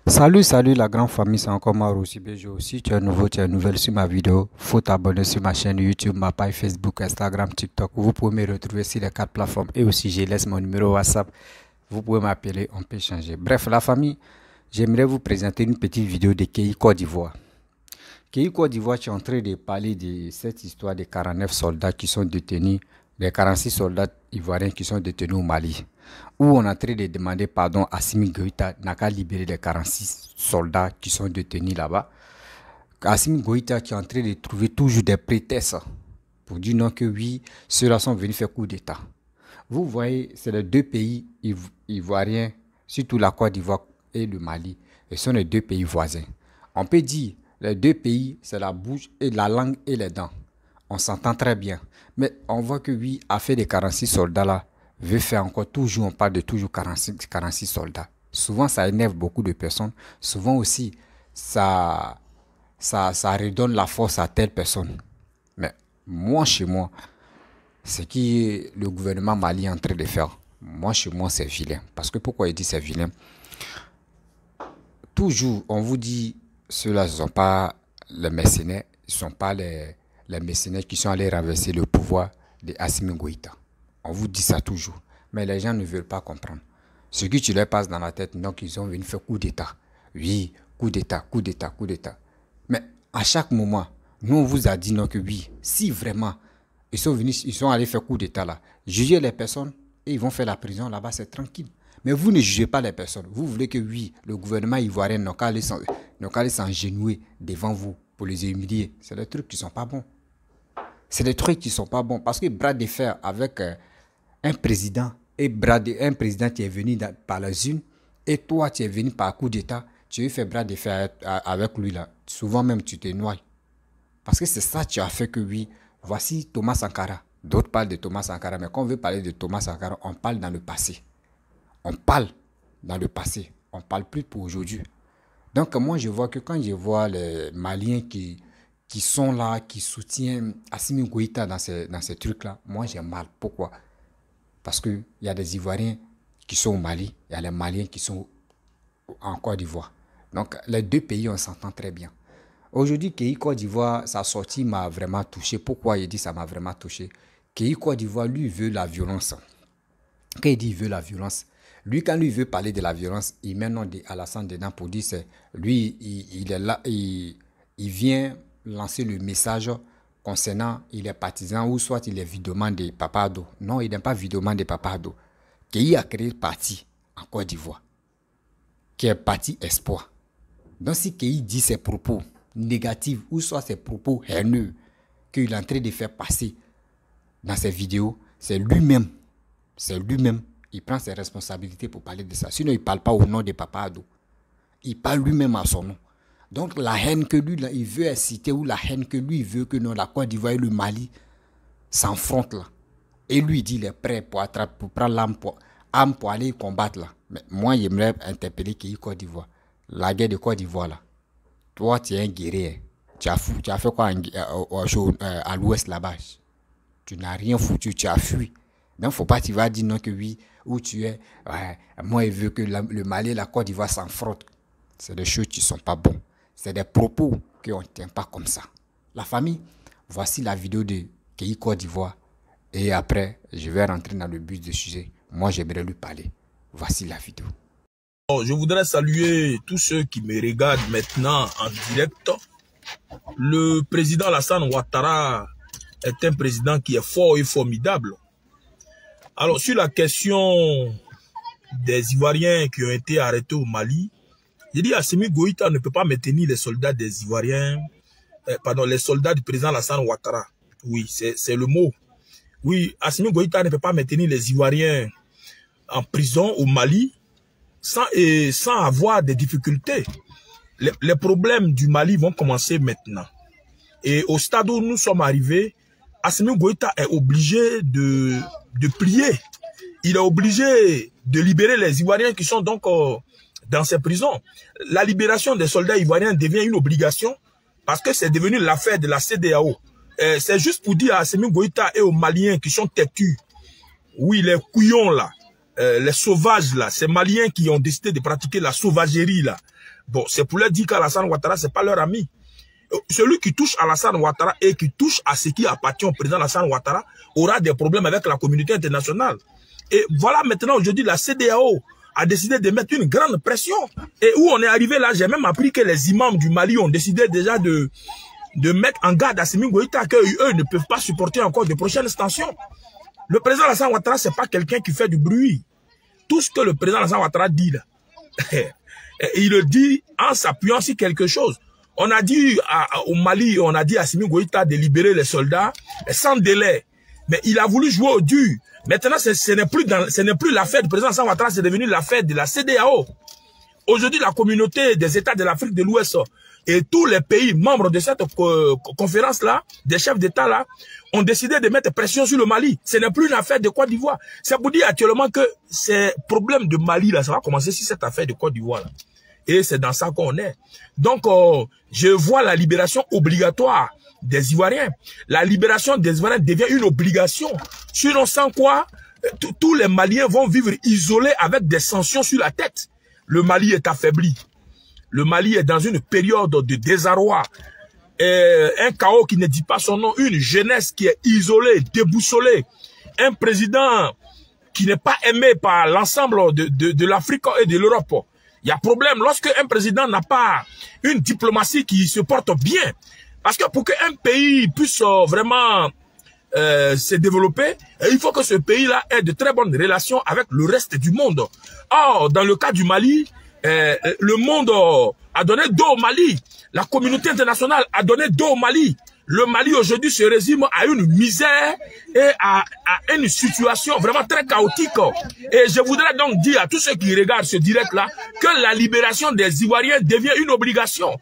Salut la grande famille, c'est encore Maro Sibejo. Si tu es nouveau, tu es nouvelle sur ma vidéo, faut t'abonner sur ma chaîne YouTube, ma page Facebook, Instagram, TikTok. Vous pouvez me retrouver sur les 4 plateformes et aussi je laisse mon numéro WhatsApp. Vous pouvez m'appeler, on peut échanger. Bref, la famille, j'aimerais vous présenter une petite vidéo de Kei Côte d'Ivoire. Kei Côte d'Ivoire, tu es en train de parler de cette histoire des 49 soldats qui sont détenus, les 46 soldats ivoiriens qui sont détenus au Mali, où on est en train de demander pardon à Assimi Goïta n'a qu'à libérer les 46 soldats qui sont détenus là-bas. Assimi Goïta qui est en train de trouver toujours des prétextes pour dire non que oui, ceux-là sont venus faire coup d'État. Vous voyez, c'est les deux pays ivoiriens, surtout la Côte d'Ivoire et le Mali, et ce sont les deux pays voisins. On peut dire les deux pays, c'est la bouche et la langue et les dents. On s'entend très bien. Mais on voit que oui, affaire des 46 soldats là, veut faire encore toujours, on parle de toujours 46 soldats. Souvent, ça énerve beaucoup de personnes. Souvent aussi, ça redonne la force à telle personne. Mais moi, chez moi, ce que le gouvernement malien est en train de faire, moi, chez moi, c'est vilain. Parce que pourquoi il dit c'est vilain? Toujours, on vous dit, ceux-là ne sont pas les mercenaires, ils ne sont pas les mercenaires qui sont allés renverser le pouvoir de Assimi Goïta. On vous dit ça toujours. Mais les gens ne veulent pas comprendre. Ce qui tu leur passe dans la tête, donc ils ont venu faire coup d'État. Oui, coup d'État, coup d'État, coup d'État. Mais à chaque moment, nous on vous a dit non que oui, si vraiment ils sont allés faire coup d'État là, jugez les personnes et ils vont faire la prison là-bas, c'est tranquille. Mais vous ne jugez pas les personnes. Vous voulez que oui, le gouvernement ivoirien n'a qu'à aller s'engenouiller devant vous pour les humilier. C'est des trucs qui ne sont pas bons. C'est des trucs qui ne sont pas bons. Parce que bras de fer avec un président et un président qui est venu par la zone et toi tu es venu par coup d'État, tu veux faire bras de fer avec lui là. Souvent même tu te noies. Parce que c'est ça qui a fait que oui, voici Thomas Sankara. D'autres parlent de Thomas Sankara, mais quand on veut parler de Thomas Sankara, on parle dans le passé. On parle dans le passé. On ne parle plus pour aujourd'hui. Donc moi je vois que quand je vois les Maliens qui sont là, qui soutiennent Assimi Goïta dans ces trucs-là, moi j'ai mal. Pourquoi? Parce qu'il y a des Ivoiriens qui sont au Mali, il y a les Maliens qui sont en Côte d'Ivoire. Donc les deux pays, on s'entend très bien. Aujourd'hui, Kei Côte d'Ivoire, sa sortie m'a vraiment touché. Pourquoi il dit ça m'a vraiment touché? Kei Côte d'Ivoire, lui, veut la violence. Quand il dit qu'il veut la violence, lui, quand lui veut parler de la violence, il met nom d'Alassane dedans pour dire c'est lui, il est là, il vient lancer le message concernant il est partisan ou soit il est vidéoman de Papa Ado. Non, il n'est pas vidéoman de Papa Ado. Kei a créé parti en Côte d'Ivoire, qui est parti Espoir. Donc si Kei dit ses propos négatifs ou soit ses propos haineux qu'il est en train de faire passer dans ses vidéos, c'est lui-même. Il prend ses responsabilités pour parler de ça. Sinon, il ne parle pas au nom de Papa Ado. Il parle lui-même à son nom. Donc, la haine que lui, là, il veut inciter ou la haine que lui, il veut que non, la Côte d'Ivoire et le Mali s'affrontent là. Et lui, il dit qu'il est prêt pour prendre l'arme pour aller combattre là. Mais moi, j'aimerais interpeller Kei Côte d'Ivoire. La guerre de Côte d'Ivoire là. Toi, tu es un guerrier. Tu as fait quoi à l'ouest là-bas? Tu n'as rien foutu, tu as fui. Donc, il ne faut pas que tu vas dire non que oui, où tu es. Ouais, moi, il veut que le Mali et la Côte d'Ivoire s'affrontent. C'est des choses qui ne sont pas bonnes. C'est des propos qu'on ne tient pas comme ça. La famille, voici la vidéo de Kei Côte d'Ivoire. Et après, je vais rentrer dans le but du sujet. Moi, j'aimerais lui parler. Voici la vidéo. Je voudrais saluer tous ceux qui me regardent maintenant en direct. Le président Alassane Ouattara est un président qui est fort et formidable. Alors, sur la question des Ivoiriens qui ont été arrêtés au Mali, j'ai dit Assimi Goïta ne peut pas maintenir les soldats des Ivoiriens, les soldats du président Alassane Ouattara. Oui, c'est le mot. Oui, Assimi Goïta ne peut pas maintenir les Ivoiriens en prison au Mali sans avoir des difficultés. Les problèmes du Mali vont commencer maintenant. Et au stade où nous sommes arrivés, Assimi Goïta est obligé de plier. Il est obligé de libérer les Ivoiriens qui sont donc dans ces prisons. La libération des soldats ivoiriens devient une obligation parce que c'est devenu l'affaire de la CEDEAO. C'est juste pour dire à Assimi Goïta et aux Maliens qui sont têtus, oui, les couillons là, les sauvages là, ces Maliens qui ont décidé de pratiquer la sauvagerie là, Bon, c'est pour leur dire qu'Alassane Ouattara, c'est pas leur ami. Celui qui touche Alassane Ouattara et qui touche à ce qui appartient au président Alassane Ouattara aura des problèmes avec la communauté internationale. Et voilà maintenant, aujourd'hui, la CEDEAO a décidé de mettre une grande pression. Et où on est arrivé là, j'ai même appris que les imams du Mali ont décidé déjà de mettre en garde Assimi Goïta qu'eux ne peuvent pas supporter encore de prochaines tensions. Le président Alassane Ouattara, c'est pas quelqu'un qui fait du bruit. Tout ce que le président Alassane Ouattara dit là, il le dit en s'appuyant sur quelque chose. On a dit au Mali, on a dit à Assimi Goïta de libérer les soldats sans délai. Mais il a voulu jouer au dur. Maintenant, ce n'est plus l'affaire du président Alassane Ouattara, c'est devenu l'affaire de la CEDEAO. Aujourd'hui, la communauté des États de l'Afrique de l'Ouest et tous les pays membres de cette conférence-là, des chefs d'État-là, ont décidé de mettre pression sur le Mali. Ce n'est plus une affaire de Côte d'Ivoire. C'est pour dire actuellement que ces problèmes de Mali, là, ça va commencer sur cette affaire de Côte d'Ivoire. Et c'est dans ça qu'on est. Donc, je vois la libération obligatoire des Ivoiriens. La libération des Ivoiriens devient une obligation. Sinon, sans quoi, tous les Maliens vont vivre isolés avec des sanctions sur la tête. Le Mali est affaibli. Le Mali est dans une période de désarroi. Un chaos qui ne dit pas son nom. Une jeunesse qui est isolée, déboussolée. Un président qui n'est pas aimé par l'ensemble de l'Afrique et de l'Europe. Il y a problème lorsque un président n'a pas une diplomatie qui se porte bien. Parce que pour qu'un pays puisse vraiment se développer, il faut que ce pays-là ait de très bonnes relations avec le reste du monde. Or, dans le cas du Mali, le monde a donné dos au Mali. La communauté internationale a donné dos au Mali. Le Mali aujourd'hui se résume à une misère et à une situation vraiment très chaotique. Et je voudrais donc dire à tous ceux qui regardent ce direct-là que la libération des Ivoiriens devient une obligation.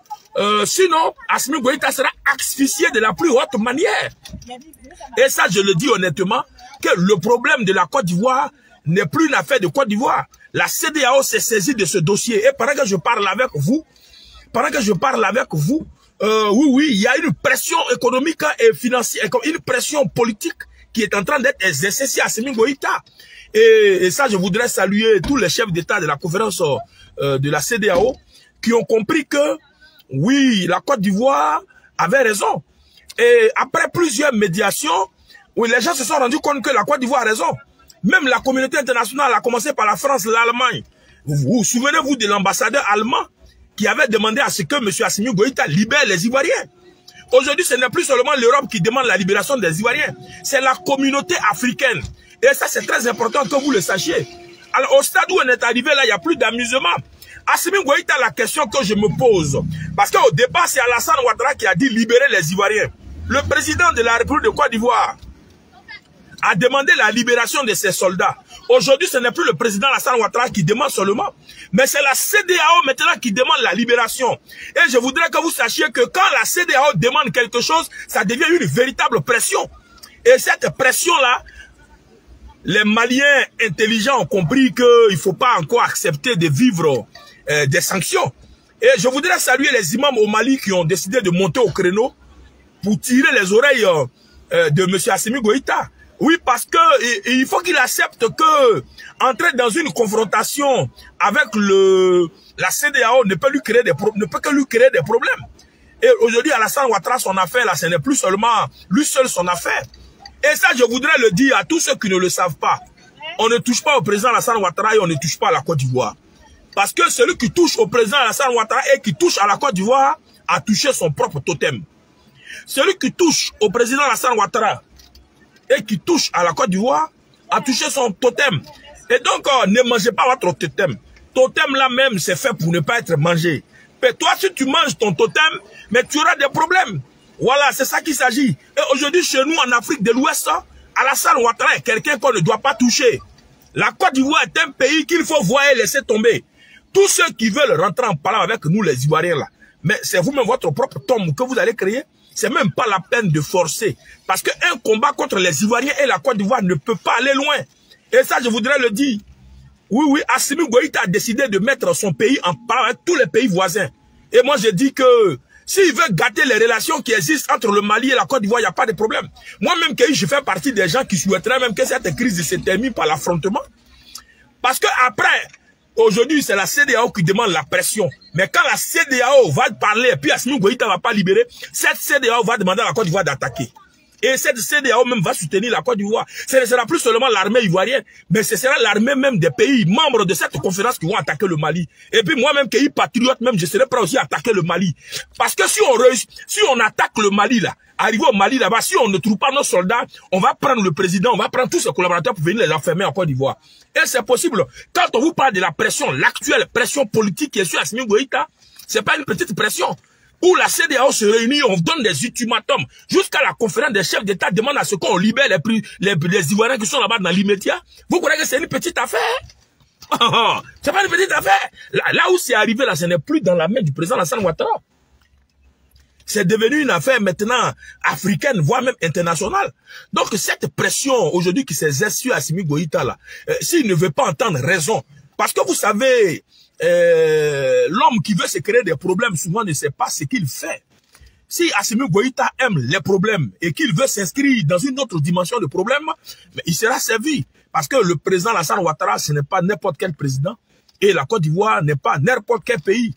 Sinon, Assimi Goïta sera asphyxié de la plus haute manière. Et ça, je le dis honnêtement, que le problème de la Côte d'Ivoire n'est plus une affaire de Côte d'Ivoire. La CEDEAO s'est saisie de ce dossier. Et pendant que je parle avec vous, oui, il y a une pression économique et financière, une pression politique qui est en train d'être exercée sur Assimi Goïta. Et ça, je voudrais saluer tous les chefs d'État de la conférence de la CEDEAO qui ont compris que, oui, la Côte d'Ivoire avait raison. Et après plusieurs médiations, oui, les gens se sont rendus compte que la Côte d'Ivoire a raison. Même la communauté internationale a commencé par la France, l'Allemagne. Vous souvenez-vous de l'ambassadeur allemand qui avait demandé à ce que M. Assimi Goïta libère les Ivoiriens. Aujourd'hui, ce n'est plus seulement l'Europe qui demande la libération des Ivoiriens. C'est la communauté africaine. Et ça, c'est très important que vous le sachiez. Alors, au stade où on est arrivé, là, il n'y a plus d'amusement. Assimi Goïta, la question que je me pose, parce qu'au départ, c'est Alassane Ouattara qui a dit libérer les Ivoiriens. Le président de la République de Côte d'Ivoire a demandé la libération de ses soldats. Aujourd'hui, ce n'est plus le président Alassane Ouattara qui demande seulement, mais c'est la CEDEAO maintenant qui demande la libération. Et je voudrais que vous sachiez que quand la CEDEAO demande quelque chose, ça devient une véritable pression. Et cette pression-là, les Maliens intelligents ont compris qu'il ne faut pas encore accepter de vivre des sanctions. Et je voudrais saluer les imams au Mali qui ont décidé de monter au créneau pour tirer les oreilles de M. Assimi Goïta. Oui, parce que il faut qu'il accepte que entrer dans une confrontation avec la CEDEAO ne peut que lui créer des problèmes. Et aujourd'hui, Alassane Ouattara, son affaire, là, ce n'est plus seulement lui seul son affaire. Et ça, je voudrais le dire à tous ceux qui ne le savent pas. On ne touche pas au président Alassane Ouattara et on ne touche pas à la Côte d'Ivoire. Parce que celui qui touche au président Alassane Ouattara et qui touche à la Côte d'Ivoire a touché son propre totem. Celui qui touche au président Alassane Ouattara et qui touche à la Côte d'Ivoire a touché son totem. Et donc, ne mangez pas votre totem. Totem là même, c'est fait pour ne pas être mangé. Mais toi, si tu manges ton totem, mais tu auras des problèmes. Voilà, c'est ça qu'il s'agit. Et aujourd'hui, chez nous, en Afrique de l'Ouest, Alassane Ouattara est quelqu'un qu'on ne doit pas toucher. La Côte d'Ivoire est un pays qu'il faut voir et laisser tomber. Tous ceux qui veulent rentrer en parlant avec nous, les Ivoiriens, là, mais c'est vous-même votre propre tombe que vous allez créer. C'est même pas la peine de forcer. Parce qu'un combat contre les Ivoiriens et la Côte d'Ivoire ne peut pas aller loin. Et ça, je voudrais le dire. Oui, Assimi Goïta a décidé de mettre son pays en parlant avec tous les pays voisins. Et moi, je dis que s'il veut gâter les relations qui existent entre le Mali et la Côte d'Ivoire, il n'y a pas de problème. Moi-même, je fais partie des gens qui souhaiteraient même que cette crise se termine par l'affrontement. Parce que après, Aujourd'hui, c'est la CEDEAO qui demande la pression. Mais quand la CEDEAO va parler, et puis Assimi Goïta ne va pas libérer, cette CEDEAO va demander à la Côte d'Ivoire d'attaquer. Et cette CEDEAO même va soutenir la Côte d'Ivoire. Ce ne sera plus seulement l'armée ivoirienne, mais ce sera l'armée même des pays membres de cette conférence qui vont attaquer le Mali. Et puis moi-même, qui est patriote, même, je serai prêt aussi à attaquer le Mali. Parce que si on attaque le Mali là, arrivé au Mali là-bas, si on ne trouve pas nos soldats, on va prendre le président, on va prendre tous ses collaborateurs pour venir les enfermer en Côte d'Ivoire. Et c'est possible. Quand on vous parle de la pression, l'actuelle pression politique qui est sur Assimi Goïta, c'est pas une petite pression. Où la CEDEAO se réunit, on donne des ultimatums. Jusqu'à la conférence des chefs d'État demande à ce qu'on libère les Ivoiriens qui sont là-bas dans l'immédiat. Vous croyez que c'est une petite affaire? C'est pas une petite affaire. Là où c'est arrivé, là, ce n'est plus dans la main du président Alassane Ouattara. C'est devenu une affaire maintenant africaine, voire même internationale. Donc cette pression aujourd'hui qui s'exerce sur Assimi Goïta, là, s'il ne veut pas entendre raison, parce que vous savez, l'homme qui veut se créer des problèmes souvent ne sait pas ce qu'il fait. Si Assimi Goïta aime les problèmes et qu'il veut s'inscrire dans une autre dimension de problème, mais il sera servi. Parce que le président Alassane Ouattara, ce n'est pas n'importe quel président. Et la Côte d'Ivoire n'est pas n'importe quel pays.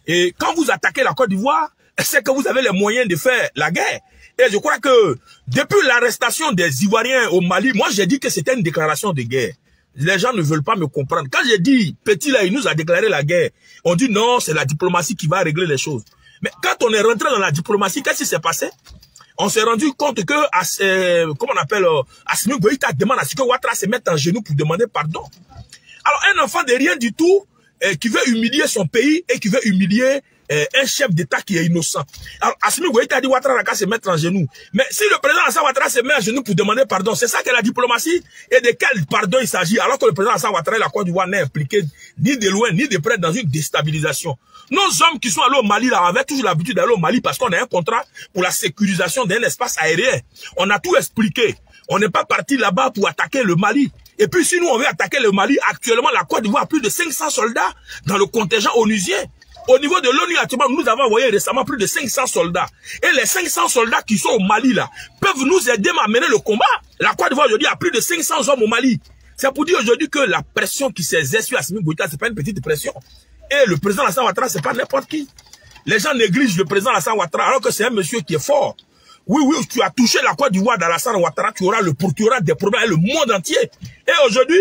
Et quand vous attaquez la Côte d'Ivoire, c'est que vous avez les moyens de faire la guerre. Et je crois que depuis l'arrestation des Ivoiriens au Mali, moi j'ai dit que c'était une déclaration de guerre. Les gens ne veulent pas me comprendre. Quand j'ai dit, Petit là, il nous a déclaré la guerre, on dit non, c'est la diplomatie qui va régler les choses. Mais quand on est rentré dans la diplomatie, qu'est-ce qui s'est passé? On s'est rendu compte que, comment on appelle, Assimi Goïta demande à ce que Ouattara se mette en genoux pour demander pardon. Alors un enfant de rien du tout, qui veut humilier son pays et qui veut humilier un chef d'État qui est innocent. Alors, Assimi Goïta a dit Ouattara n'a qu'à se mettre en genoux. Mais si le président Alassane Ouattara se met en genoux pour demander pardon, c'est ça que la diplomatie. Et de quel pardon il s'agit? Alors que le président Alassane Ouattara et la Côte d'Ivoire n'est impliqué ni de loin ni de près dans une déstabilisation. Nos hommes qui sont allés au Mali là avaient toujours l'habitude d'aller au Mali parce qu'on a un contrat pour la sécurisation d'un espace aérien. On a tout expliqué. On n'est pas parti là-bas pour attaquer le Mali. Et puis si nous on veut attaquer le Mali, actuellement la Côte d'Ivoire a plus de 500 soldats dans le contingent onusien. Au niveau de l'ONU, actuellement, nous avons envoyé récemment plus de 500 soldats. Et les 500 soldats qui sont au Mali, là, peuvent nous aider à mener le combat. La Côte d'Ivoire, aujourd'hui, a plus de 500 hommes au Mali. C'est pour dire aujourd'hui que la pression qui s'exerce sur Assimi Goïta, c'est pas une petite pression. Et le président Alassane Ouattara, c'est pas n'importe qui. Les gens négligent le président Alassane Ouattara, alors que c'est un monsieur qui est fort. Oui, oui, tu as touché la Côte d'Ivoire d'Alassane Ouattara, tu auras des problèmes avec le monde entier. Et aujourd'hui,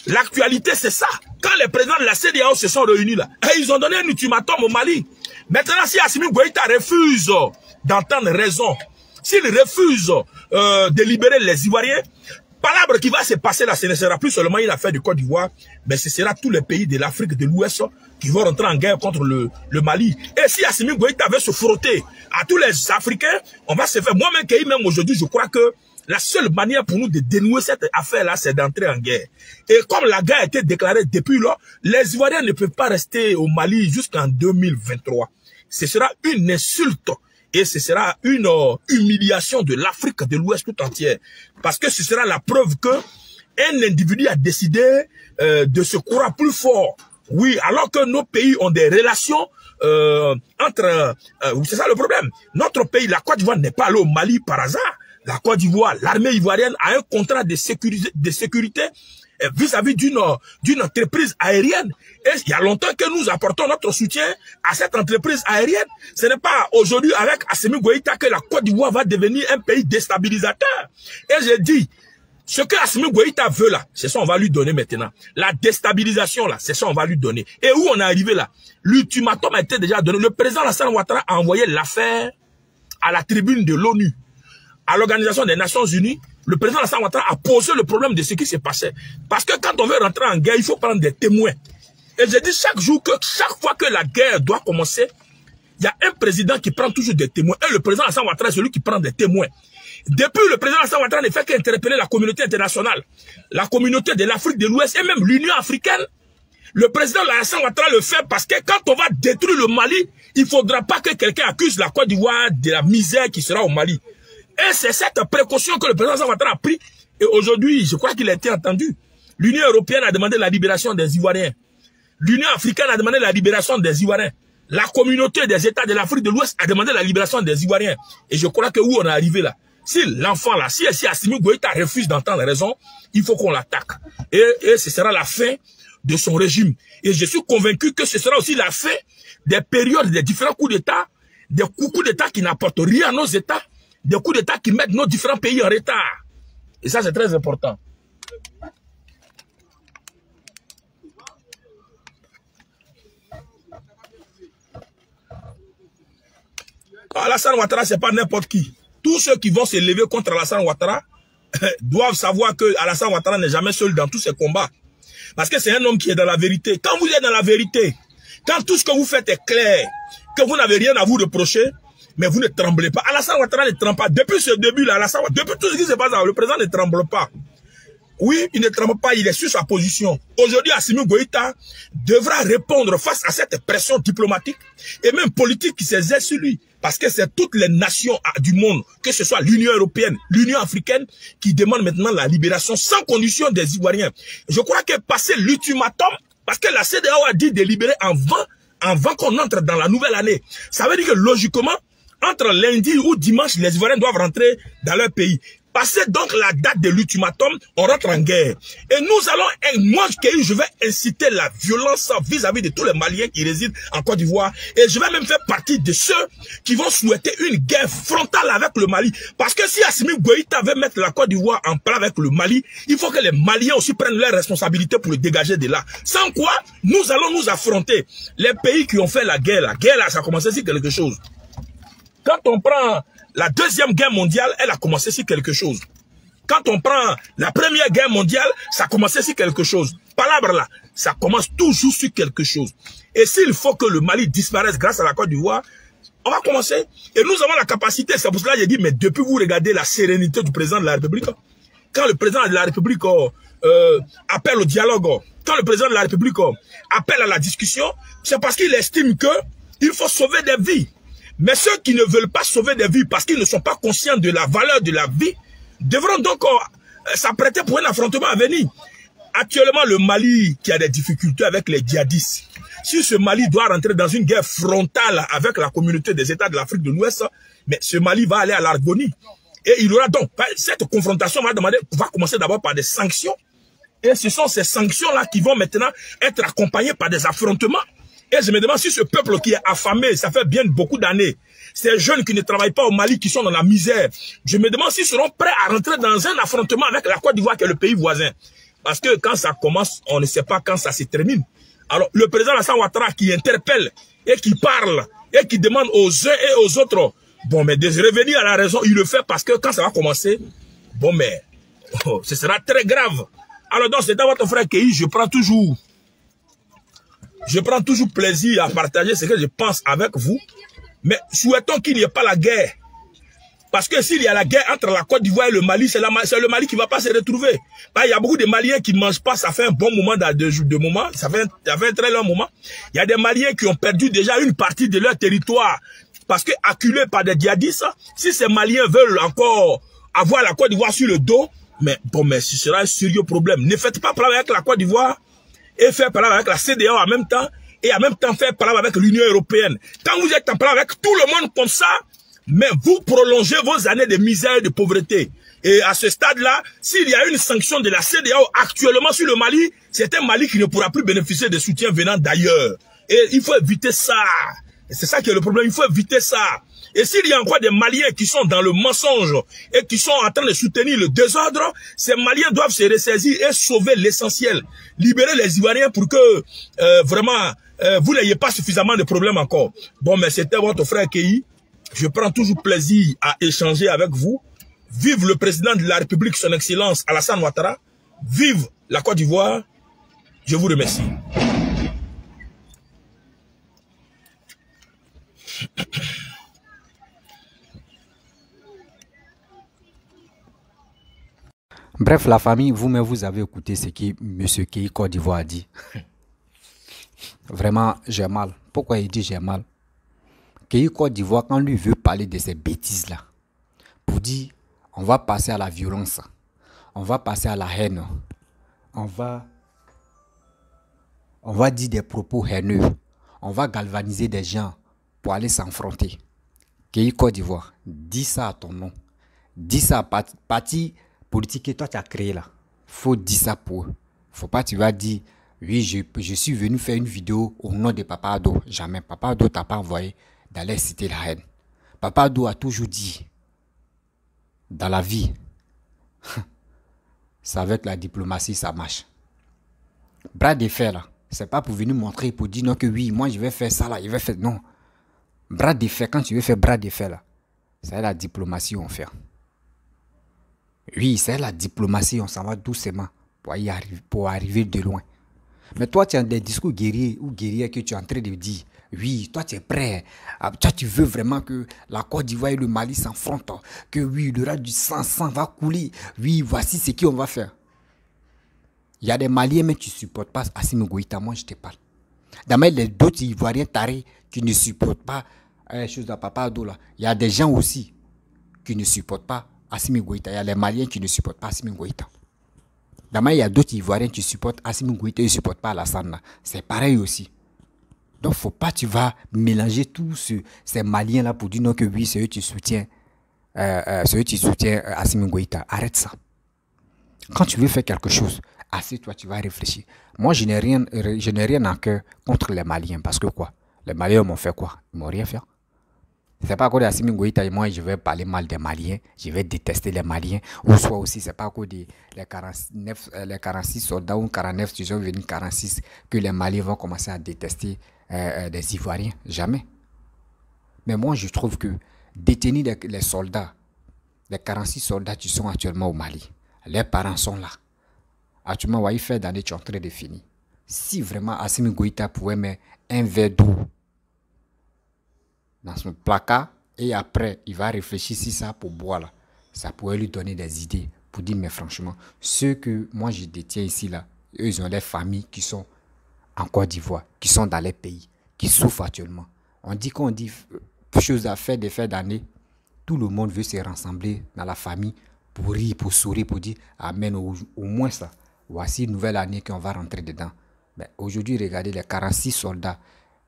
l'actualité, c'est ça. Quand les présidents de la CEDEAO se sont réunis là, et ils ont donné un ultimatum au Mali. Maintenant, si Assimi Goïta refuse d'entendre raison, s'il refuse de libérer les Ivoiriens, palabre qui va se passer là, ce ne sera plus seulement une affaire de Côte d'Ivoire, mais ce sera tous les pays de l'Afrique de l'Ouest qui vont rentrer en guerre contre le Mali. Et si Assimi Goïta veut se frotter à tous les Africains, on va se faire. Moi-même, même aujourd'hui, je crois que la seule manière pour nous de dénouer cette affaire-là, c'est d'entrer en guerre. Et comme la guerre a été déclarée depuis là, les Ivoiriens ne peuvent pas rester au Mali jusqu'en 2023. Ce sera une insulte et ce sera une humiliation de l'Afrique de l'Ouest tout entière. Parce que ce sera la preuve que un individu a décidé de se croire plus fort. Oui, alors que nos pays ont des relations entre... c'est ça le problème. Notre pays, la Côte d'Ivoire, n'est pas allé au Mali par hasard. La Côte d'Ivoire, l'armée ivoirienne a un contrat de sécurité vis-à-vis d'une entreprise aérienne. Et il y a longtemps que nous apportons notre soutien à cette entreprise aérienne. Ce n'est pas aujourd'hui avec Assimi Goïta que la Côte d'Ivoire va devenir un pays déstabilisateur. Et j'ai dit, ce que Assimi Goïta veut là, c'est ça on va lui donner maintenant. La déstabilisation là, c'est ça on va lui donner. Et où on est arrivé là? L'ultimatum a été déjà donné. Le président Alassane Ouattara a envoyé l'affaire à la tribune de l'ONU. À l'Organisation des Nations Unies, le président Alassane Ouattara a posé le problème de ce qui s'est passé. Parce que quand on veut rentrer en guerre, il faut prendre des témoins. Et j'ai dit chaque fois que la guerre doit commencer, il y a un président qui prend toujours des témoins. Et le président Alassane Ouattara est celui qui prend des témoins. Depuis, le président Alassane Ouattara ne fait qu'interpeller la communauté internationale, la communauté de l'Afrique de l'Ouest et même l'Union africaine. Le président Alassane Ouattara le fait parce que quand on va détruire le Mali, il ne faudra pas que quelqu'un accuse la Côte d'Ivoire de la misère qui sera au Mali. Et c'est cette précaution que le président Alassane Ouattara a pris. Et aujourd'hui, je crois qu'il a été entendu. L'Union européenne a demandé la libération des Ivoiriens. L'Union africaine a demandé la libération des Ivoiriens. La communauté des États de l'Afrique de l'Ouest a demandé la libération des Ivoiriens. Et je crois que où on est arrivé là, si l'enfant là, si Assimi Goïta refuse d'entendre raison, il faut qu'on l'attaque. Et ce sera la fin de son régime. Et je suis convaincu que ce sera aussi la fin des périodes des différents coups d'État, des coups d'État qui n'apportent rien à nos États, des coups d'État qui mettent nos différents pays en retard. Et ça, c'est très important. Alassane Ouattara, ce n'est pas n'importe qui. Tous ceux qui vont se lever contre Alassane Ouattara doivent savoir que Alassane Ouattara n'est jamais seul dans tous ces combats. Parce que c'est un homme qui est dans la vérité. Quand vous êtes dans la vérité, quand tout ce que vous faites est clair, que vous n'avez rien à vous reprocher, mais vous ne tremblez pas. Alassane Ouattara ne tremble pas. Depuis ce début-là, depuis tout ce qui se passe là, le président ne tremble pas. Oui, il ne tremble pas, il est sur sa position. Aujourd'hui, Assimi Goïta devra répondre face à cette pression diplomatique et même politique qui s'exerce sur lui. Parce que c'est toutes les nations du monde, que ce soit l'Union européenne, l'Union africaine, qui demandent maintenant la libération sans condition des Ivoiriens. Je crois que passer l'ultimatum, parce que la CEDEAO a dit de libérer avant qu'on entre dans la nouvelle année. Ça veut dire que logiquement, entre lundi ou dimanche, les Ivoiriens doivent rentrer dans leur pays. Passez donc la date de l'ultimatum, on rentre en guerre. Et nous allons, moi, je vais inciter la violence vis-à-vis de tous les Maliens qui résident en Côte d'Ivoire. Et je vais même faire partie de ceux qui vont souhaiter une guerre frontale avec le Mali. Parce que si Assimi Goïta veut mettre la Côte d'Ivoire en plat avec le Mali, il faut que les Maliens aussi prennent leurs responsabilités pour le dégager de là. Sans quoi, nous allons nous affronter. Les pays qui ont fait la guerre là, ça a commencé sur quelque chose. Quand on prend la deuxième guerre mondiale, elle a commencé sur quelque chose. Quand on prend la première guerre mondiale, ça a commencé sur quelque chose. Palabre là, ça commence toujours sur quelque chose. Et s'il faut que le Mali disparaisse grâce à la Côte d'Ivoire, on va commencer. Et nous avons la capacité, c'est pour cela que j'ai dit, mais depuis vous regardez la sérénité du président de la République, quand le président de la République appelle au dialogue, quand le président de la République appelle à la discussion, c'est parce qu'il estime que il faut sauver des vies. Mais ceux qui ne veulent pas sauver des vies parce qu'ils ne sont pas conscients de la valeur de la vie, devront donc s'apprêter pour un affrontement à venir. Actuellement, le Mali qui a des difficultés avec les djihadistes, si ce Mali doit rentrer dans une guerre frontale avec la communauté des États de l'Afrique de l'Ouest, mais ce Mali va aller à l'agonie. Et il aura donc, cette confrontation va commencer d'abord par des sanctions. Et ce sont ces sanctions-là qui vont maintenant être accompagnées par des affrontements. Et je me demande si ce peuple qui est affamé, ça fait bien beaucoup d'années, ces jeunes qui ne travaillent pas au Mali, qui sont dans la misère, je me demande s'ils seront prêts à rentrer dans un affrontement avec la Côte d'Ivoire qui est le pays voisin. Parce que quand ça commence, on ne sait pas quand ça se termine. Alors, le président Alassane Ouattara qui interpelle et qui parle et qui demande aux uns et aux autres, bon, mais de revenir à la raison, il le fait parce que quand ça va commencer, bon, mais ce sera très grave. Alors, donc, c'est dans votre frère Kéhi, je prends toujours plaisir à partager ce que je pense avec vous. Mais souhaitons qu'il n'y ait pas la guerre. Parce que s'il y a la guerre entre la Côte d'Ivoire et le Mali, c'est le Mali qui ne va pas se retrouver. Il y a beaucoup de Maliens qui ne mangent pas, ça fait un bon moment, ça fait un très long moment. Il y a des Maliens qui ont perdu déjà une partie de leur territoire. Parce que acculés par des djihadistes, si ces Maliens veulent encore avoir la Côte d'Ivoire sur le dos, mais bon, mais ce sera un sérieux problème. Ne faites pas parler avec la Côte d'Ivoire et faire parler avec la CEDEAO en même temps, et en même temps faire parler avec l'Union européenne. Quand vous êtes en parler avec tout le monde comme ça, mais vous prolongez vos années de misère et de pauvreté. Et à ce stade-là, s'il y a une sanction de la CEDEAO actuellement sur le Mali, c'est un Mali qui ne pourra plus bénéficier de soutien venant d'ailleurs. Et il faut éviter ça. Et c'est ça qui est le problème, il faut éviter ça. Et s'il y a encore des Maliens qui sont dans le mensonge et qui sont en train de soutenir le désordre, ces Maliens doivent se ressaisir et sauver l'essentiel. Libérer les Ivoiriens pour que vraiment vous n'ayez pas suffisamment de problèmes encore. Bon, mais c'était votre frère Kéhi. Je prends toujours plaisir à échanger avec vous. Vive le président de la République, son Excellence Alassane Ouattara. Vive la Côte d'Ivoire. Je vous remercie. Bref, la famille, vous-même, vous avez écouté ce que M. Kéhi Côte d'Ivoire a dit. Vraiment, j'ai mal. Pourquoi il dit j'ai mal? Kéhi Côte d'Ivoire, quand lui veut parler de ces bêtises-là, pour dire, on va passer à la violence, on va passer à la haine, on va dire des propos haineux, on va galvaniser des gens pour aller s'affronter. Kéhi Côte d'Ivoire, dis ça à ton nom. Dis ça à parti politique que toi tu as créé là. Faut dire ça pour eux. Faut pas tu vas dire Oui, je suis venu faire une vidéo au nom de Papa Ado. Jamais. Papa Ado t'a pas envoyé d'aller citer la haine. Papa Ado a toujours dit, dans la vie, c'est avec la diplomatie ça marche. Bras de fer là, c'est pas pour venir montrer, pour dire non que oui, moi je vais faire ça là, je vais faire... Non. Bras de fer, quand tu veux faire bras de fer là, c'est la diplomatie on fait. Oui, c'est la diplomatie, on s'en va doucement pour arriver de loin. Mais toi, tu as des discours guerriers ou guerriers que tu es en train de dire. Oui, toi, tu es prêt. Toi, tu veux vraiment que la Côte d'Ivoire et le Mali s'affrontent. Que oui, le reste du sang va couler. Oui, voici ce qu'on va faire. Il y a des Maliens, mais tu ne supportes pas Assimi Goïta. Moi, je te parle. D'abord, les d'autres Ivoiriens tarés qui ne supportent pas les choses de Papa Ado là. Il y a des gens aussi qui ne supportent pas Assimi Goïta. Il y a les Maliens qui ne supportent pas Assimi Goïta. D'abord, il y a d'autres Ivoiriens qui supportent Assimi Goïta et qui ne supportent pas Alassane. C'est pareil aussi. Donc, faut pas tu vas mélanger tous ces Maliens-là pour dire non que oui, c'est eux qui soutiennent Assimi Goïta. Arrête ça. Quand tu veux faire quelque chose, assieds-toi, tu vas réfléchir. Moi, je n'ai rien en cœur contre les Maliens. Parce que quoi? Les Maliens m'ont fait quoi? Ils m'ont rien fait. C'est pas à cause d'Assimi Goïta et moi, je vais parler mal des Maliens, je vais détester les Maliens. Ou soit aussi, c'est pas à cause des les 46 soldats ou 49, ils sont venus 46, que les Maliens vont commencer à détester des Ivoiriens. Jamais. Mais moi, je trouve que détenir les soldats, les 46 soldats qui sont actuellement au Mali, les parents sont là. Actuellement, il fait d'années, tu es en train de finir. Si vraiment Assimi Goïta pouvait mettre un verre d'eau dans son placard et après il va réfléchir si ça pour boire là, ça pourrait lui donner des idées pour dire mais franchement ceux que moi je détiens ici là, eux ils ont les familles qui sont en Côte d'Ivoire, qui sont dans les pays, qui souffrent actuellement. On dit choses à faire, des fêtes d'année, tout le monde veut se rassembler dans la famille pour rire, pour sourire, pour dire amen au moins ça. Voici une nouvelle année qu'on va rentrer dedans. Ben, aujourd'hui regardez les 46 soldats,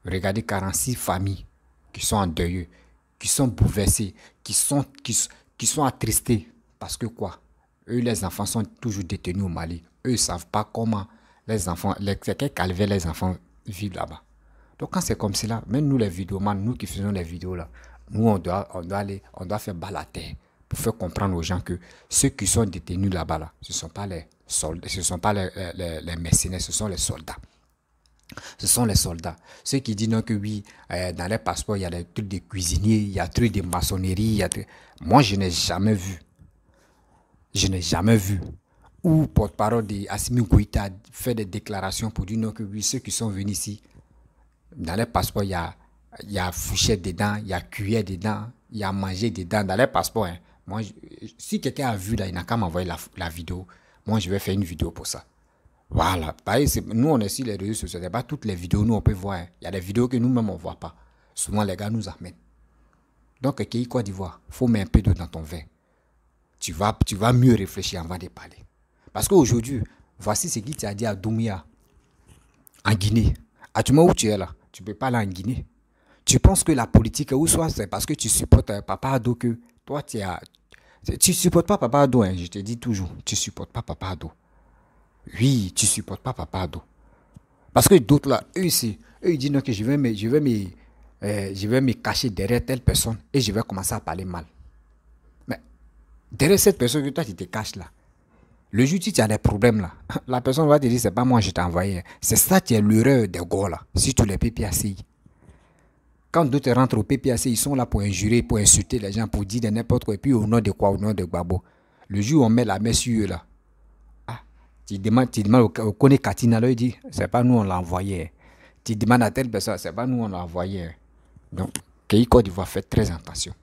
regardez 46 familles qui sont en deuil, qui sont bouleversés, qui sont attristés. Parce que quoi? Eux, les enfants sont toujours détenus au Mali. Eux, ils ne savent pas comment les enfants, quel calvaire les enfants vivent là-bas. Donc quand c'est comme cela, même nous les vidéomans, nous qui faisons les vidéos là, nous on doit faire bas la terre pour faire comprendre aux gens que ceux qui sont détenus là-bas là, ce ne sont pas les soldats, ce ne sont pas les mercenaires, ce sont les soldats. Ce sont les soldats. Ceux qui disent non que oui, dans les passeports, il y a des trucs de cuisiniers, il y a des trucs de maçonnerie. Moi, je n'ai jamais vu. Je n'ai jamais vu où porte-parole d'Assimi Goïta fait des déclarations pour dire non que oui, ceux qui sont venus ici, dans les passeports, il y a fourchette dedans, il y a cuillère dedans, il y a manger dedans. Dans les passeports, hein. Moi, si quelqu'un a vu là, il n'a qu'à m'envoyer la vidéo. Moi, je vais faire une vidéo pour ça. Voilà. Nous, on est sur les réseaux sociaux. Ce n'est pas toutes les vidéos nous, on peut voir. Il y a des vidéos que nous-mêmes, on ne voit pas. Souvent, les gars nous amènent. Donc, Côte d'Ivoire, il faut mettre un peu d'eau dans ton verre. Tu vas mieux réfléchir avant de parler. Parce qu'aujourd'hui, voici ce qu'il t'a dit à Doumbouya, en Guinée. Actuellement, où tu es là, tu ne peux pas aller en Guinée. Tu penses que la politique, ou soit c'est parce que tu supportes Papa Ado que toi, tu ne supportes pas Papa Ado. Hein, je te dis toujours, tu ne supportes pas Papa Ado. Oui, tu ne supportes pas Papa Ado. Parce que d'autres là, eux, ils disent non, que je vais me cacher derrière telle personne et je vais commencer à parler mal. Mais derrière cette personne que toi, tu te caches là, le jour où tu as des problèmes là, la personne va te dire c'est pas moi je t'ai envoyé. C'est ça qui est l'erreur des gars là, surtout les PPACI. Quand d'autres rentrent au PPAC, ils sont là pour injurer, pour insulter les gens, pour dire de n'importe quoi. Et puis au nom de quoi? Au nom de Gbagbo. Le jour où on met la main sur eux là, tu demandes au Kone Katina, là, il dit, c'est pas nous on l'a envoyé. Tu demandes à telle personne, c'est pas nous on l'a envoyé. Donc, Côte d'Ivoire, fait très attention.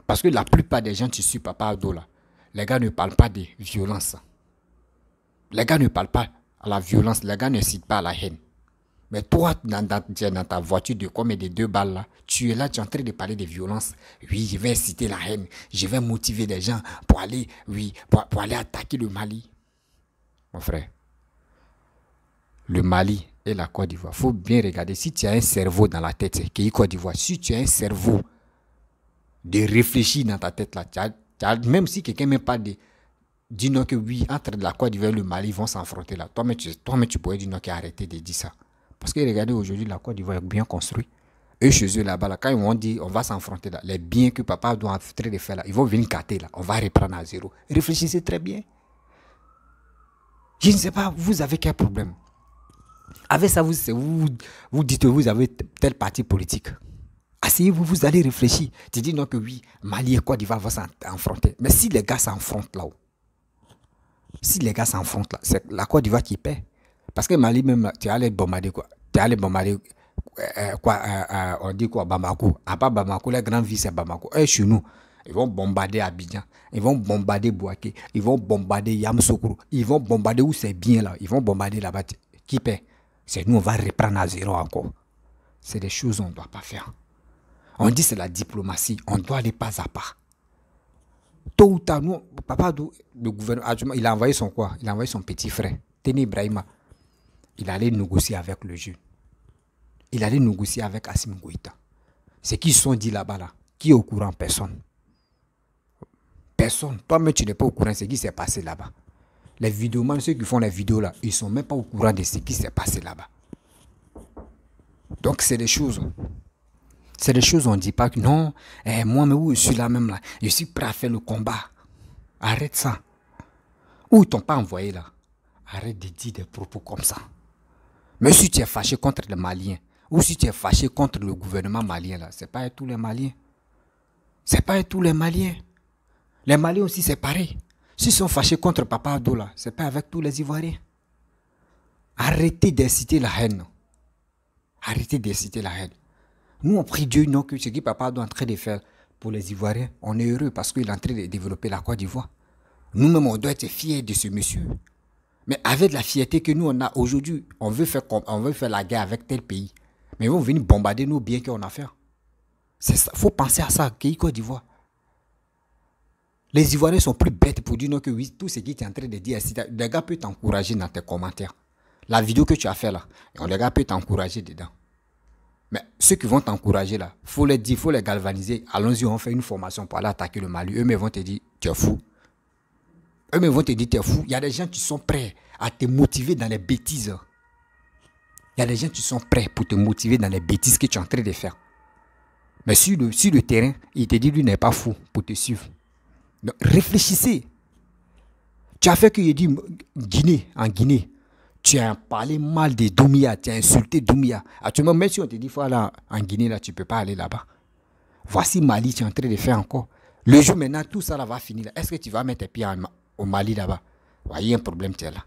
Parce que la plupart des gens qui suivent Papa Ado là, les gars ne parlent pas de violence. Les gars ne parlent pas à la violence, les gars ne citent pas à la haine. Mais toi, dans ta voiture de comme de 2 balles là, tu es là, tu es en train de parler de violence. Oui, je vais inciter la haine, je vais motiver des gens pour aller, pour aller attaquer le Mali. Mon frère, le Mali et la Côte d'Ivoire, il faut bien regarder. Si tu as un cerveau dans la tête, Côte d'Ivoire, si tu as un cerveau de réfléchir dans ta tête là, même si quelqu'un ne met pas de dis non que oui, entre la Côte d'Ivoire et le Mali, ils vont s'affronter là. Toi-même, tu pourrais dire non qu'il a arrêté de dire ça. Parce que regardez, aujourd'hui, la Côte d'Ivoire est bien construite. Eux, chez eux, là-bas, là, quand ils vont dire on va s'affronter là, les biens que papa doit en train de faire là, ils vont venir gâter là. On va reprendre à zéro. Réfléchissez très bien. Je ne sais pas, vous avez quel problème? Avec ça, vous dites que vous avez tel parti politique. Asseyez-vous, vous allez réfléchir. Tu dis non que oui, Mali et Côte d'Ivoire vont s'affronter. Mais si les gars s'affrontent là-haut, si les gars s'affrontent là, c'est la Côte d'Ivoire qui paie. Parce que Mali même, tu allais bombarder quoi? Tu allais bombarder on dit quoi? Bamako. À part Bamako, la grande ville c'est Bamako. Et chez nous, ils vont bombarder Abidjan, ils vont bombarder Bouaké, ils vont bombarder Yamoussoukro, ils vont bombarder où c'est bien là, ils vont bombarder là-bas. Qui paie? C'est nous, on va reprendre à zéro encore. C'est des choses qu'on ne doit pas faire. On dit c'est la diplomatie, on doit aller pas à pas. Tôt ou tard, nous, papa, le gouvernement, il a envoyé son quoi? Il a envoyé son petit frère, Teni Ibrahima. Il allait négocier avec le juge. Il allait négocier avec Assimi Goïta. Ce qu'ils sont dit là-bas, là, qui est au courant? Personne. Personne. Toi-même, tu n'es pas au courant de ce qui s'est passé là-bas. Les vidéomans, ceux qui font les vidéos là, ils ne sont même pas au courant de ce qui s'est passé là-bas. Donc, c'est des choses. C'est des choses, on ne dit pas que non, moi, mais où je suis là même là, je suis prêt à faire le combat. Arrête ça. Où ils t'ont pas envoyé là? Arrête de dire des propos comme ça. Mais si tu es fâché contre les Maliens, ou si tu es fâché contre le gouvernement malien là, c'est pas tous les Maliens. C'est pas tous les Maliens. Les Maliens aussi, c'est pareil. S'ils sont fâchés contre Papa Abdo là, c'est pas avec tous les Ivoiriens. Arrêtez d'inciter la haine. Arrêtez d'inciter la haine. Nous, on prie Dieu, non, que ce que Papa Abdo est en train de faire pour les Ivoiriens, on est heureux parce qu'il est en train de développer la Côte d'Ivoire. Nous-mêmes, on doit être fiers de ce monsieur. Mais avec la fierté que nous, on a aujourd'hui, on veut faire la guerre avec tel pays. Mais ils vont venir bombarder nos biens qu'on a fait. C'est ça. Il faut penser à ça, Côte d'Ivoire. Les Ivoiriens sont plus bêtes pour dire non que oui, tout ce qui est en train de dire, les gars peuvent t'encourager dans tes commentaires. La vidéo que tu as fait là, les gars peuvent t'encourager dedans. Mais ceux qui vont t'encourager là, il faut les dire, il faut les galvaniser. Allons-y, on fait une formation pour aller attaquer le Mali. Eux-mêmes vont te dire, tu es fou. Eux-mêmes vont te dire, tu es fou. Il y a des gens qui sont prêts à te motiver dans les bêtises. Il y a des gens qui sont prêts pour te motiver dans les bêtises que tu es en train de faire. Mais sur le terrain, il te dit, lui n'est pas fou pour te suivre. Donc, réfléchissez. Tu as fait que, il dit, en Guinée, tu as parlé mal de Doumbouya, tu as insulté Doumbouya. Actuellement, même si on te dit, il faut aller en Guinée, là, tu ne peux pas aller là-bas. Voici Mali, tu es en train de faire encore. Le jour maintenant, tout ça là, va finir. Est-ce que tu vas mettre tes pieds au Mali là-bas? Il y a un problème, tu es là.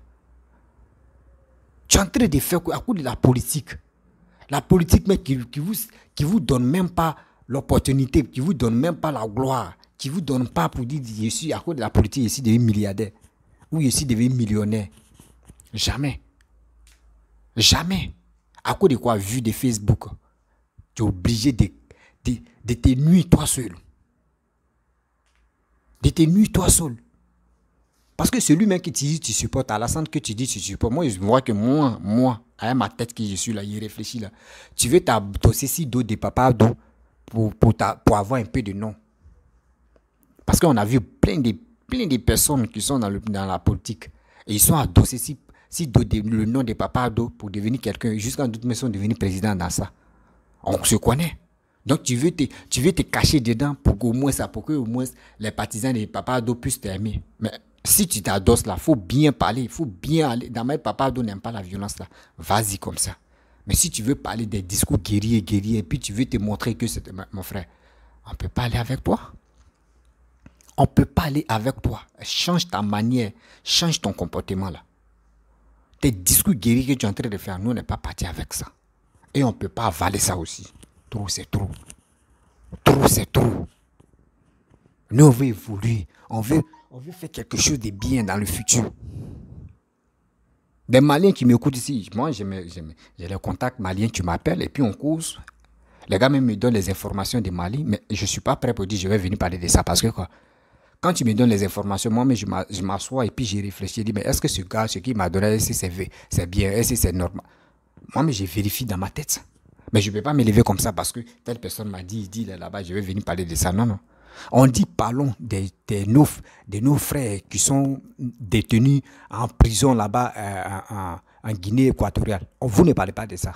Tu es en train de faire à cause de la politique. La politique, mais qui vous donne même pas l'opportunité, qui vous donne même pas la gloire, qui vous donne pas pour dire, je suis à cause de la politique, je suis devenu milliardaire, ou je suis devenu millionnaire. Jamais. Jamais. À cause de quoi, vu de Facebook, tu es obligé de te nuire toi seul. De te nuire toi seul. Parce que celui même qui te dit tu supportes, Alassane que tu dis tu supportes, moi je vois que moi, avec ma tête que je suis là, il réfléchit là. Tu veux t'adosser si dos de Papa Abdo pour avoir un peu de nom. Parce qu'on a vu plein de personnes qui sont dans la politique. Et ils sont adossés si le nom de Papa Abdo pour devenir quelqu'un. Jusqu'en doute, mais ils sont devenus présidents dans ça. On se connaît. Donc tu veux te cacher dedans pour qu'au moins les partisans de Papa Abdo puissent t'aimer. Mais si tu t'adosses là, il faut bien parler, il faut bien aller. Dans ma Papa Abdo n'aime pas la violence là. Vas-y comme ça. Mais si tu veux parler des discours guerriers, et puis tu veux te montrer que c'est mon frère, on ne peut pas aller avec toi. On ne peut pas aller avec toi. Change ta manière, change ton comportement là. Tes discours guerriers que tu es en train de faire, nous, on n'est pas parti avec ça. Et on ne peut pas avaler ça aussi. Trop, c'est trop. Trop, c'est trop. Nous, on veut évoluer. On veut faire quelque chose de bien dans le futur. Des Maliens qui m'écoutent ici, moi, j'ai les contacts maliens, tu m'appelles et puis on cause. Les gars même me donnent les informations de Mali, mais je ne suis pas prêt pour dire je vais venir parler de ça. Parce que quoi, quand tu me donnes les informations, moi, je m'assois et puis j'y réfléchis. Je dis, mais est-ce que ce gars, ce qu'il m'a donné, est-ce que c'est bien, est-ce que c'est normal? Moi, mais je vérifie dans ma tête. Mais je ne peux pas me lever comme ça parce que telle personne m'a dit, il dit là-bas, je vais venir parler de ça. Non, non. On dit parlons de nos frères qui sont détenus en prison là-bas en Guinée équatoriale. Vous ne parlez pas de ça.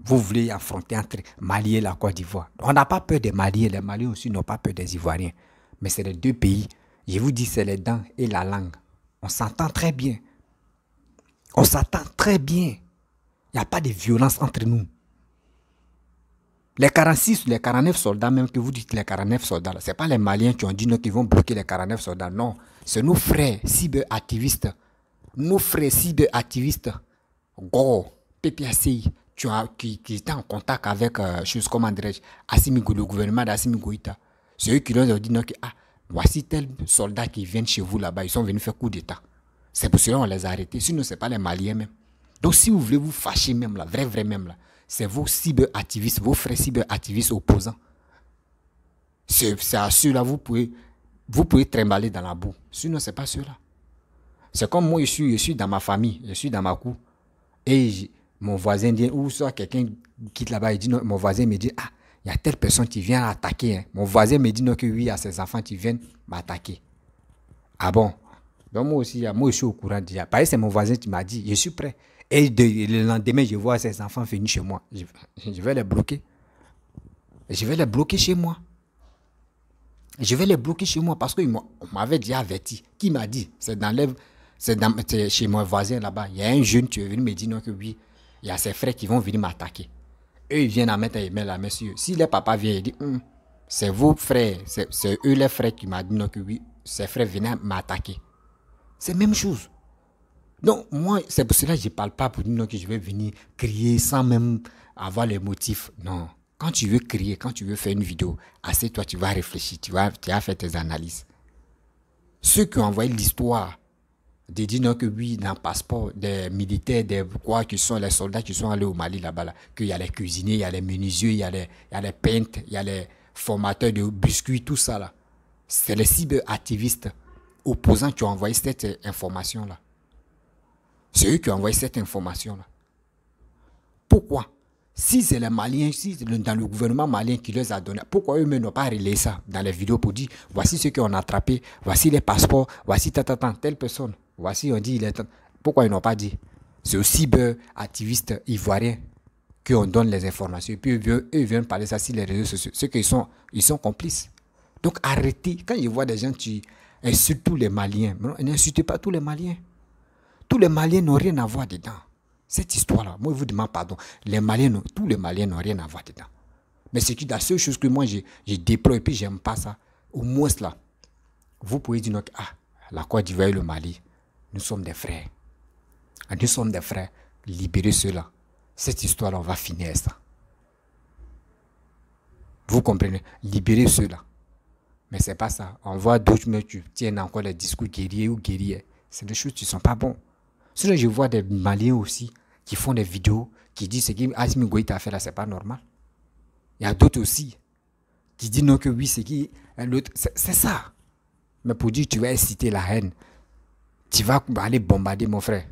Vous voulez affronter entre Mali et la Côte d'Ivoire. On n'a pas peur des Maliens. Les Maliens aussi n'ont pas peur des Ivoiriens. Mais c'est les deux pays. Je vous dis, c'est les dents et la langue. On s'entend très bien. On s'entend très bien. Il n'y a pas de violence entre nous. Les 46, les 49 soldats, même que vous dites les 49 soldats, ce n'est pas les Maliens qui ont dit non, qui vont bloquer les 49 soldats. Non, c'est nos frères cyberactivistes. Nos frères cyberactivistes. Go, PPACI, qui étaient en contact avec, comment dirais-je, le gouvernement d'Assimi Goïta. C'est eux qui leur ont dit non, que, voici tels soldats qui viennent chez vous là-bas, ils sont venus faire coup d'État. C'est pour cela qu'on les a arrêtés. Sinon, ce n'est pas les Maliens même. Donc, si vous voulez vous fâcher même là, vrai même là, c'est vos cyberactivistes, vos frères cyberactivistes opposants. C'est à ceux-là, vous pouvez trimballer dans la boue. Sinon, ce n'est pas ceux-là. C'est comme moi, je suis dans ma famille, je suis dans ma cour. Et mon voisin dit, ou soit quelqu'un quitte là-bas, il dit, non, mon voisin me dit, il y a telle personne qui vient attaquer. Hein. Mon voisin me dit, non, que oui, il y a ses enfants qui viennent m'attaquer. Ah bon? Donc moi aussi, je suis au courant déjà. Pareil, c'est mon voisin qui m'a dit, je suis prêt. Et le lendemain, je vois ces enfants venir chez moi. Je vais les bloquer. Je vais les bloquer chez moi. Je vais les bloquer chez moi parce qu'on m'avait déjà averti. Qui m'a dit? C'est chez mon voisin là-bas. Il y a un jeune qui est venu me dire non, que oui, il y a ses frères qui vont venir m'attaquer. Eux, ils viennent à mettre la main sur eux. Si les papas viennent, ils disent, c'est vos frères, c'est eux les frères qui m'ont dit non, que oui, ses frères venaient m'attaquer. C'est la même chose. Donc, moi, c'est pour cela que je ne parle pas pour dire que je vais venir crier sans même avoir les motifs. Non. Quand tu veux crier, quand tu veux faire une vidéo, assieds-toi, tu vas réfléchir, tu vas faire tes analyses. Ceux qui ont envoyé l'histoire de dire que oui, dans le passeport des militaires, qui sont les soldats qui sont allés au Mali là-bas, là, qu'il y a les cuisiniers, il y a les menuisiers, il y a les peintres, il y a les formateurs de biscuits, tout ça là. C'est les cyberactivistes opposants qui ont envoyé cette information-là. C'est eux qui ont envoyé cette information-là. Pourquoi? Si c'est les Maliens, si c'est dans le gouvernement malien qui les a donné, pourquoi eux-mêmes n'ont pas relayé ça dans les vidéos pour dire voici ceux qui ont attrapé, voici les passeports, voici telle personne, voici on dit il est. Pourquoi ils n'ont pas dit? C'est aux cyberactivistes ivoiriens qui on donne les informations. Et puis eux viennent parler ça sur les réseaux sociaux. Ceux qui ils sont complices. Donc arrêtez. Quand je vois des gens qui insultent tous les Maliens, n'insultez pas tous les Maliens. Tous les Maliens n'ont rien à voir dedans. Cette histoire-là, moi je vous demande pardon. Tous les Maliens n'ont rien à voir dedans. Mais c'est la seule chose que moi j'ai déploré et puis j'aime pas ça. Au moins là, vous pouvez dire que la Côte d'Ivoire et le Mali, nous sommes des frères. Nous sommes des frères. Libérez ceux-là. Cette histoire-là, on va finir ça. Vous comprenez? Libérez ceux-là. Mais c'est pas ça. On voit d'autres mecs qui tiennent encore les discours guerriers ou guerriers. C'est des choses qui ne sont pas bonnes. Sinon, je vois des Maliens aussi qui font des vidéos, qui disent ce qu'Assimi Goïta a fait là, c'est pas normal. Il y a d'autres aussi qui disent non que oui, c'est qui l'autre. C'est ça. Mais pour dire tu vas inciter la haine, tu vas aller bombarder mon frère.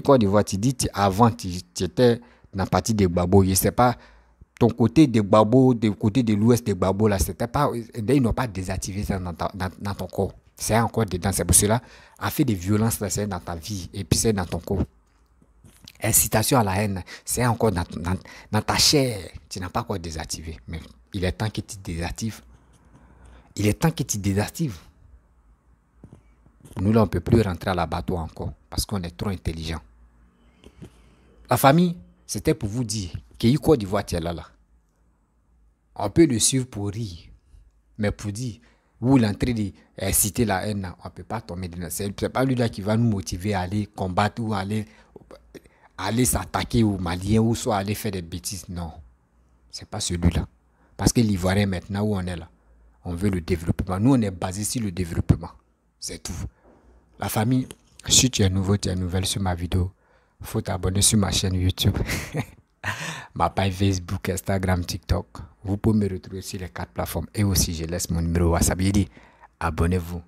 Côte d'Ivoire, tu dis avant tu étais dans la partie des Gbagbo, je ne sais pas, ton côté des Gbagbo, du côté de l'ouest des Gbagbo, là, c'était pas, ils n'ont pas désactivé ça dans ton corps. C'est encore dedans. C'est pour cela, a fait des violences, c'est dans ta vie et puis c'est dans ton corps. Incitation à la haine, c'est encore dans ta chair. Tu n'as pas encore désactivé. Mais il est temps que tu désactives. Il est temps que tu désactives. Nous, là, on ne peut plus rentrer à l'abattoir encore parce qu'on est trop intelligent. La famille, c'était pour vous dire qu'il y a Côte d'Ivoire qui est là. On peut le suivre pour rire. Mais pour dire, vous l'entrée de citer la haine, on ne peut pas tomber dedans. Ce n'est pas lui là qui va nous motiver à aller combattre ou aller s'attaquer aux Maliens ou soit aller faire des bêtises. Non, ce n'est pas celui-là. Parce que l'Ivoirien maintenant où on est là, on veut le développement. Nous, on est basé sur le développement. C'est tout. La famille, si tu es nouveau, tu es nouvelle sur ma vidéo, il faut t'abonner sur ma chaîne YouTube. Ma page Facebook, Instagram, TikTok. Vous pouvez me retrouver sur les 4 plateformes. Et aussi, je laisse mon numéro WhatsApp. Il dit, abonnez-vous.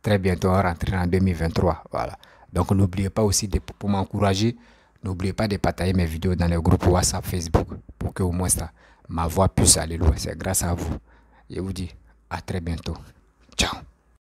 Très bientôt, on rentre en 2023. Voilà. Donc, n'oubliez pas aussi, pour m'encourager, n'oubliez pas de partager mes vidéos dans les groupes WhatsApp, Facebook, pour que au moins ça, ma voix puisse aller loin. C'est grâce à vous. Je vous dis à très bientôt. Ciao.